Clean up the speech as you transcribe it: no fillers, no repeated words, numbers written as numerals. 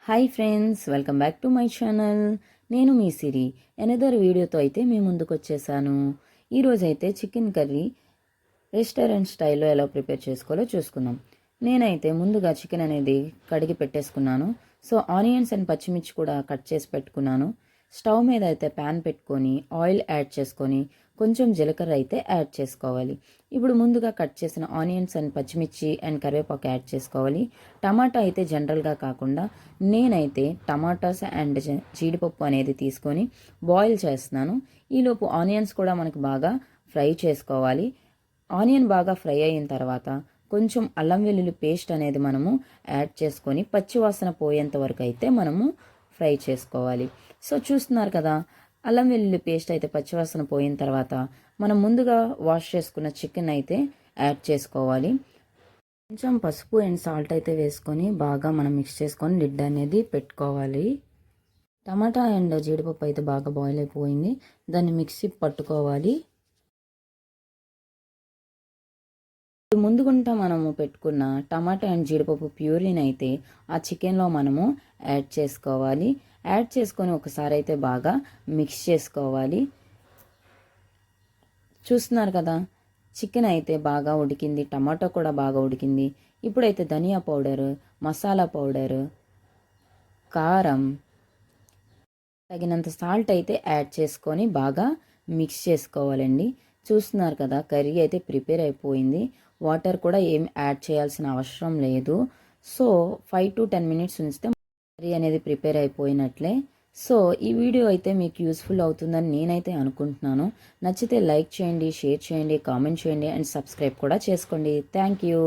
Hi friends, welcome back to my channel. నేను మీ సిరి. Another వీడియోతో అయితే మీ ముందుకు వచ్చేసాను. ఈరోజైతే చికెన్ కర్రీ రెస్టారెంట్ స్టైల్లో ఎలా ప్రిపేర్ చేసుకోవాలో చూసుకుందాం. నేనైతే ముందుగా చికెన్ అనేది కడిగి పెట్టేసుకున్నాను. సో ఆనియన్స్ అండ్ పచ్చిమిర్చి కూడా కట్ చేసి పెట్టుకున్నాను. స్టవ్ మీద అయితే ప్యాన్ పెట్టుకొని ఆయిల్ యాడ్ చేసుకొని కొంచెం జీలకర్ర అయితే యాడ్ చేసుకోవాలి. ఇప్పుడు ముందుగా కట్ చేసిన ఆనియన్స్ అండ్ పచ్చిమిర్చి అండ్ కరివేపాకు యాడ్ చేసుకోవాలి. టమాటా అయితే జనరల్గా కాకుండా నేనైతే టమాటాస్ అండ్ జీడిపప్పు అనేది తీసుకొని బాయిల్ చేస్తున్నాను. ఈలోపు ఆనియన్స్ కూడా మనకు బాగా ఫ్రై చేసుకోవాలి. ఆనియన్ బాగా ఫ్రై అయిన తర్వాత కొంచెం అల్లం వెల్లుల్లి పేస్ట్ అనేది మనము యాడ్ చేసుకొని పచ్చివాసన పోయేంత వరకు అయితే మనము ఫ్రై చేసుకోవాలి. సో చూస్తున్నారు కదా, అల్లం వెల్లుల్లి పేస్ట్ అయితే పచ్చివాసన పోయిన తర్వాత మనం ముందుగా వాష్ చేసుకున్న చికెన్ అయితే యాడ్ చేసుకోవాలి. కొంచెం పసుపు అండ్ సాల్ట్ అయితే వేసుకొని బాగా మనం మిక్స్ చేసుకొని లిడ్ అనేది పెట్టుకోవాలి. టమాటా అండ్ జీడిపప్పు అయితే బాగా బాయిల్ అయిపోయింది. దాన్ని మిక్సీ పట్టుకోవాలి. ముందుగుంటా మనము పెట్టుకున్న టమాటా అండ్ జీడిపప్పు ప్యూరీని అయితే ఆ చికెన్లో మనము యాడ్ చేసుకోవాలి. యాడ్ చేసుకొని ఒకసారి అయితే బాగా మిక్స్ చేసుకోవాలి. చూస్తున్నారు కదా, చికెన్ అయితే బాగా ఉడికింది, టమాటో కూడా బాగా ఉడికింది. ఇప్పుడైతే ధనియా పౌడరు, మసాలా పౌడరు, కారం, తగినంత సాల్ట్ అయితే యాడ్ చేసుకొని బాగా మిక్స్ చేసుకోవాలండి. చూస్తున్నారు కదా, కర్రీ అయితే ప్రిపేర్ అయిపోయింది. వాటర్ కూడా ఏం యాడ్ చేయాల్సిన అవసరం లేదు. సో 5 to 10 minutes ఉంచితే కర్రీ అనేది ప్రిపేర్ అయిపోయినట్లే. సో ఈ వీడియో అయితే మీకు యూస్ఫుల్ అవుతుందని నేనైతే అనుకుంటున్నాను. నచ్చితే లైక్ చేయండి, షేర్ చేయండి, కామెంట్ చేయండి అండ్ సబ్స్క్రైబ్ కూడా చేసుకోండి. Thank you.